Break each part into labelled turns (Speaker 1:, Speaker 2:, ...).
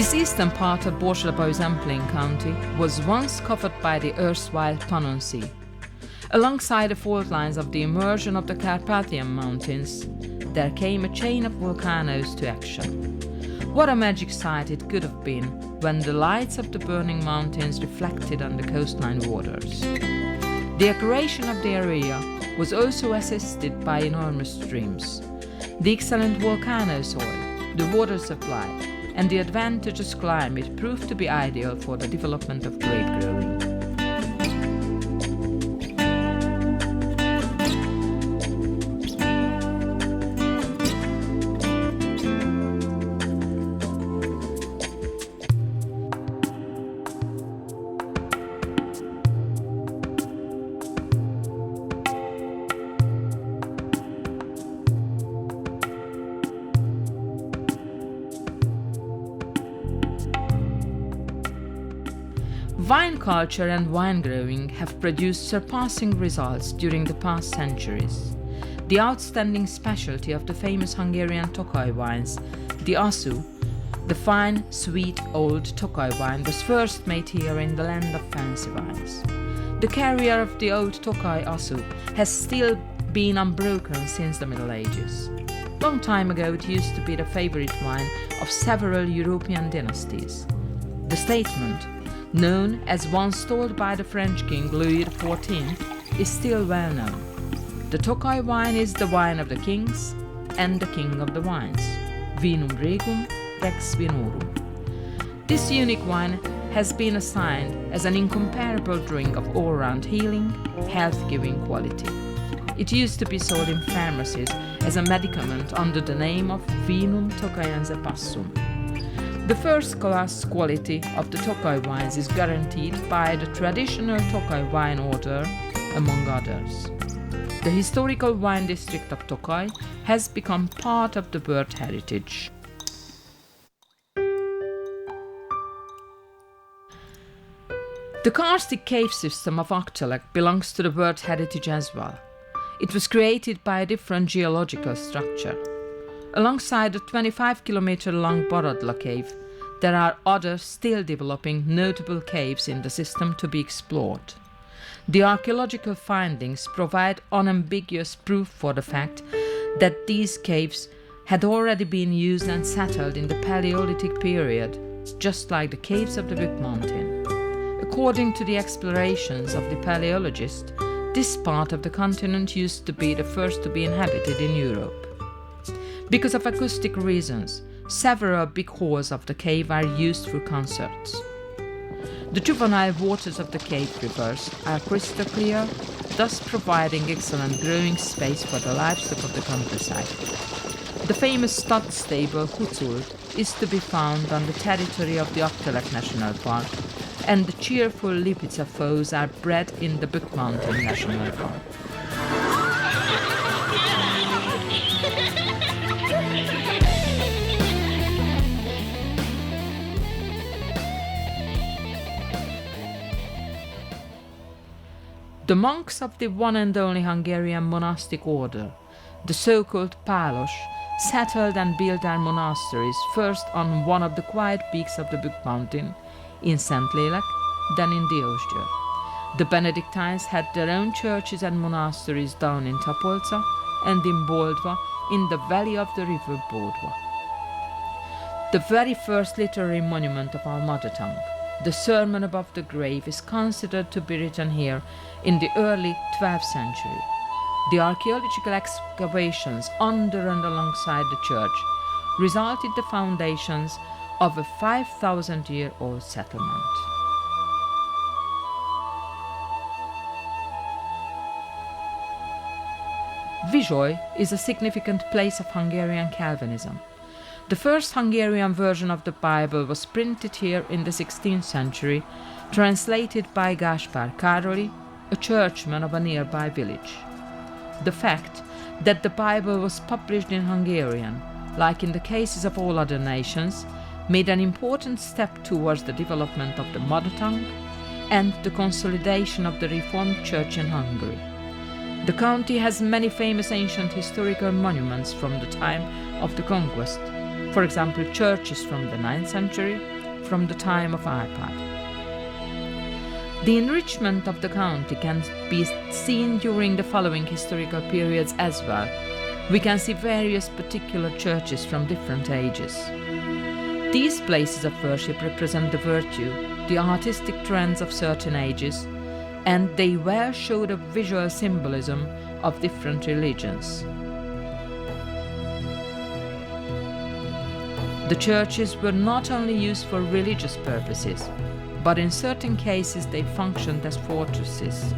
Speaker 1: This eastern part of Borsod-Abaúj-Zemplén county was once covered by the erstwhile Pannon Sea. Alongside the fault lines of the immersion of the Carpathian Mountains, there came a chain of volcanoes to action. What a magic sight it could have been when the lights of the burning mountains reflected on the coastline waters. The aggregation of the area was also assisted by enormous streams. The excellent volcano soil, the water supply, and the advantageous climate proved to be ideal for the development of grape growing. Vine culture and wine growing have produced surpassing results during the past centuries. The outstanding specialty of the famous Hungarian Tokaj wines, the Asszú, the fine, sweet, old Tokaj wine, was first made here in the land of fancy wines. The career of the old Tokaj Asszú has still been unbroken since the Middle Ages. Long time ago it used to be the favorite wine of several European dynasties. The statement, known as once told by the French king Louis XIV, is still well known. The Tokaj wine is the wine of the kings and the king of the wines. Vinum regum, rex vinorum. This unique wine has been assigned as an incomparable drink of all-round healing, health-giving quality. It used to be sold in pharmacies as a medicament under the name of Vinum Tokajense Passum. The first-class quality of the Tokaj wines is guaranteed by the traditional Tokaj wine order, among others. The historical wine district of Tokaj has become part of the World Heritage. The karstic cave system of Akcselek belongs to the World Heritage as well. It was created by a different geological structure. Alongside the 25-kilometer-long Borodla cave, there are other still developing notable caves in the system to be explored. The archaeological findings provide unambiguous proof for the fact that these caves had already been used and settled in the Paleolithic period, just like the caves of the Bükk Mountain. According to the explorations of the Paleologist, this part of the continent used to be the first to be inhabited in Europe. Because of acoustic reasons, several big halls of the cave are used for concerts. The juvenile waters of the cave rivers are crystal clear, thus providing excellent growing space for the livestock of the countryside. The famous stud stable Hucul is to be found on the territory of the Akcselek National Park, and the cheerful Lipica foals are bred in the Bükk Mountain National Park. The monks of the one and only Hungarian monastic order, the so-called Pálos, settled and built their monasteries first on one of the quiet peaks of the Bükk Mountain, in Szentlélek, then in Diósgyőr. The Benedictines had their own churches and monasteries down in Tapolca and in Boldva in the valley of the river Bodva. The very first literary monument of our mother tongue, the Sermon Above the Grave, is considered to be written here in the early 12th century. The archaeological excavations under and alongside the church resulted the foundations of a 5,000-year-old settlement. Vizsoly is a significant place of Hungarian Calvinism. The first Hungarian version of the Bible was printed here in the 16th century, translated by Gáspár Károly, a churchman of a nearby village. The fact that the Bible was published in Hungarian, like in the cases of all other nations, made an important step towards the development of the mother tongue and the consolidation of the Reformed Church in Hungary. The county has many famous ancient historical monuments from the time of the conquest, for example churches from the 9th century, from the time of iPad. The enrichment of the county can be seen during the following historical periods as well. We can see various particular churches from different ages. These places of worship represent the virtue, the artistic trends of certain ages, and they well show the visual symbolism of different religions. The churches were not only used for religious purposes, but in certain cases they functioned as fortresses.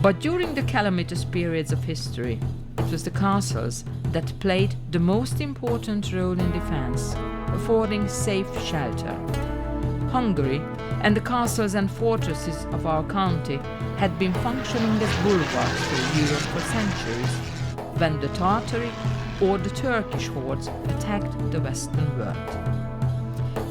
Speaker 1: But during the calamitous periods of history, it was the castles that played the most important role in defense, affording safe shelter. Hungary and the castles and fortresses of our county had been functioning as bulwarks for Europe for centuries, when the Tartary or the Turkish hordes attacked the Western world.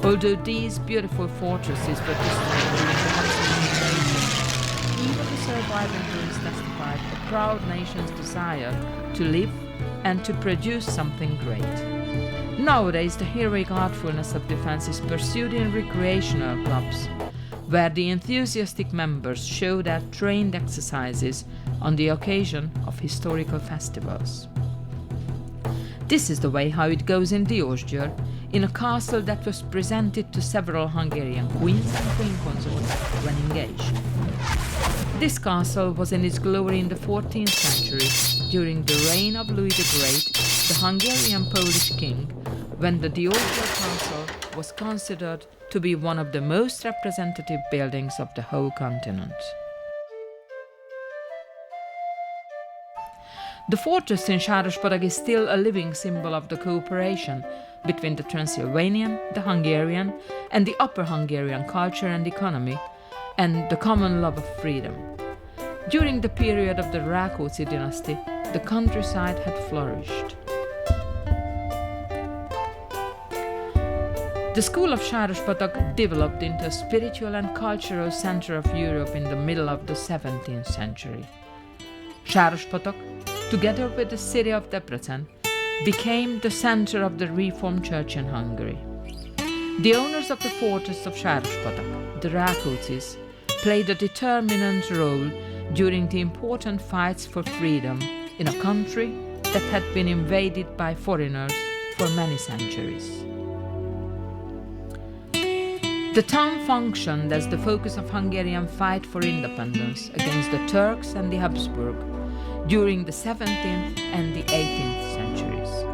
Speaker 1: Although these beautiful fortresses were destroyed during the Habsburg invasion, even the surviving ruins testified a proud nation's desire to live and to produce something great. Nowadays, the heroic artfulness of defense is pursued in recreational clubs, where the enthusiastic members show their trained exercises on the occasion of historical festivals. This is the way how it goes in Diósgyőr, in a castle that was presented to several Hungarian queens and queen consorts when engaged. This castle was in its glory in the 14th century, during the reign of Louis the Great, the Hungarian-Polish king, when the Diósgyőr castle was considered to be one of the most representative buildings of the whole continent. The fortress in Sárospatak is still a living symbol of the cooperation between the Transylvanian, the Hungarian, and the Upper Hungarian culture and economy, and the common love of freedom. During the period of the Rákóczi dynasty, the countryside had flourished. The school of Sárospatak developed into a spiritual and cultural center of Europe in the middle of the 17th century. Sárospatak, together with the city of Debrecen, became the center of the Reformed Church in Hungary. The owners of the fortress of Sárospatak, the Rákóczis, played a determinant role during the important fights for freedom in a country that had been invaded by foreigners for many centuries. The town functioned as the focus of Hungarian fight for independence against the Turks and the Habsburg during the 17th and the 18th centuries.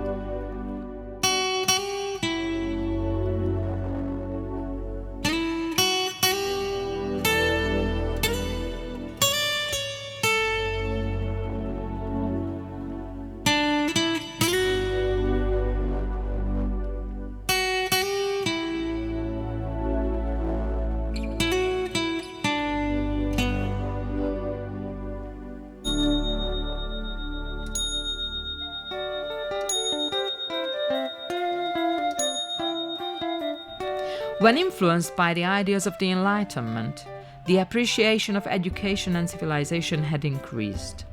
Speaker 1: When influenced by the ideas of the Enlightenment, the appreciation of education and civilization had increased.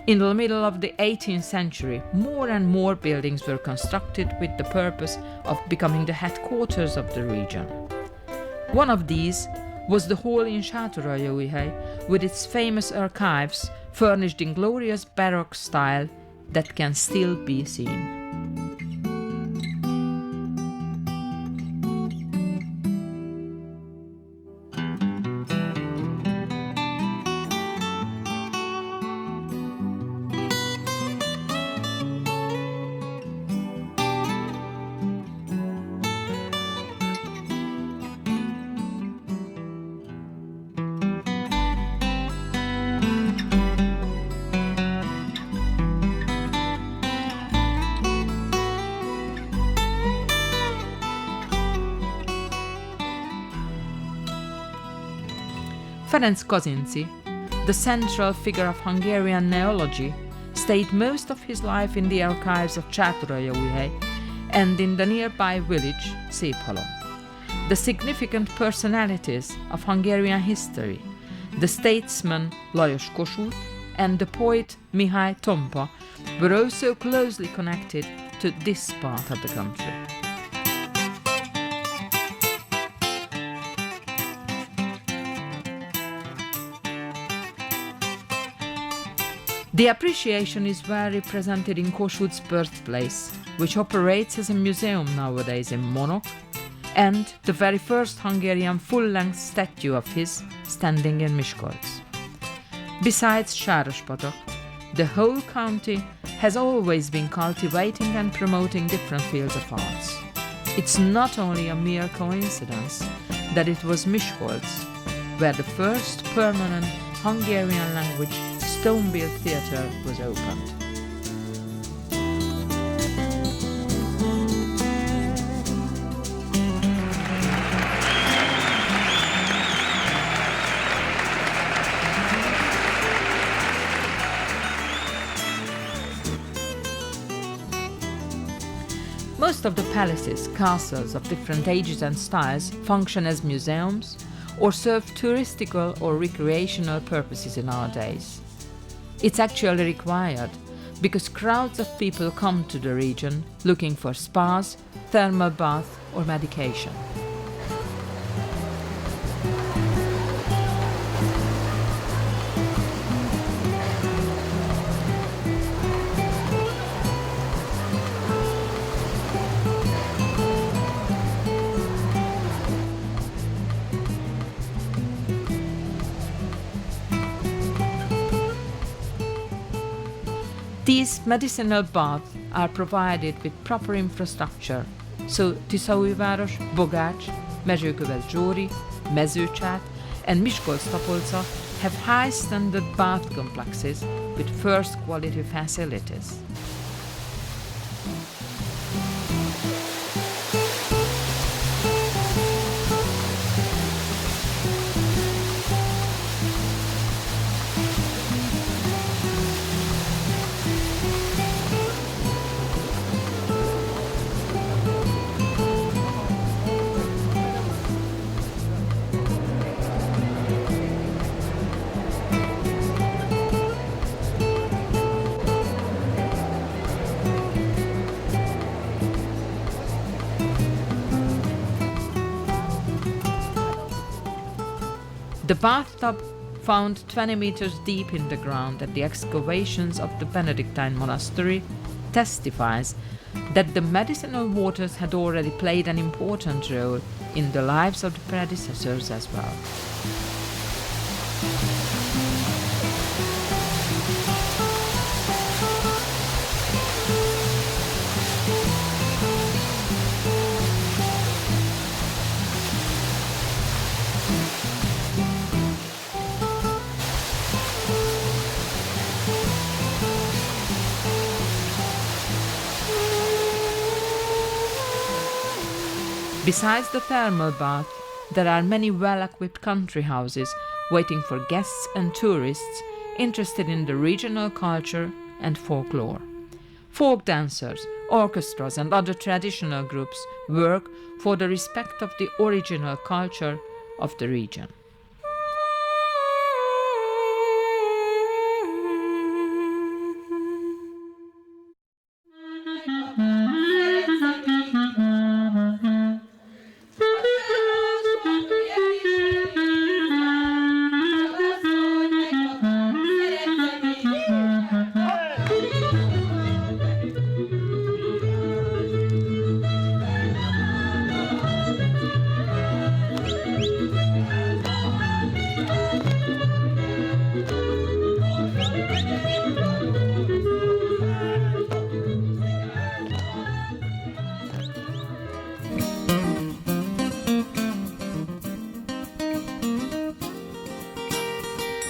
Speaker 1: In the middle of the 18th century, more and more buildings were constructed with the purpose of becoming the headquarters of the region. One of these was the hall in Sátor-Abaúj-Zemplén, with its famous archives furnished in glorious Baroque style that can still be seen. Ferenc Kazinczy, the central figure of Hungarian neology, stayed most of his life in the archives of Sátor-Abaúj-Zemplén and in the nearby village Széphalom. The significant personalities of Hungarian history, the statesman Lajos Kossuth and the poet Mihály Tompa, were also closely connected to this part of the country. The appreciation is well represented in Kossuth's birthplace, which operates as a museum nowadays in Monok, and the very first Hungarian full-length statue of his standing in Miskolc. Besides Sárospatak, the whole county has always been cultivating and promoting different fields of arts. It's not only a mere coincidence that it was Miskolc where the first permanent Hungarian language stone-built theatre was opened. Most of the palaces, castles of different ages and styles function as museums or serve touristical or recreational purposes in our days. It's actually required because crowds of people come to the region looking for spas, thermal bath or medication. These medicinal baths are provided with proper infrastructure, so Tiszaújváros, Bogács, Mezőköves-Zsóri, Mezőcsát and Miskolc-Tapolca have high standard bath complexes with first quality facilities. The bathtub, found 20 meters deep in the ground at the excavations of the Benedictine monastery, testifies that the medicinal waters had already played an important role in the lives of the predecessors as well. Besides the thermal bath, there are many well-equipped country houses waiting for guests and tourists interested in the regional culture and folklore. Folk dancers, orchestras and other traditional groups work for the respect of the original culture of the region.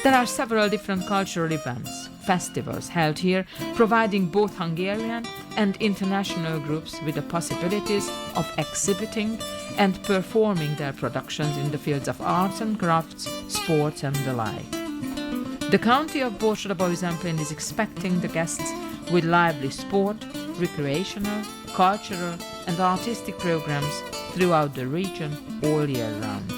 Speaker 1: There are several different cultural events, festivals held here, providing both Hungarian and international groups with the possibilities of exhibiting and performing their productions in the fields of arts and crafts, sports and the like. The county of Borsod-Abaúj-Zemplén is expecting the guests with lively sport, recreational, cultural and artistic programs throughout the region all year round.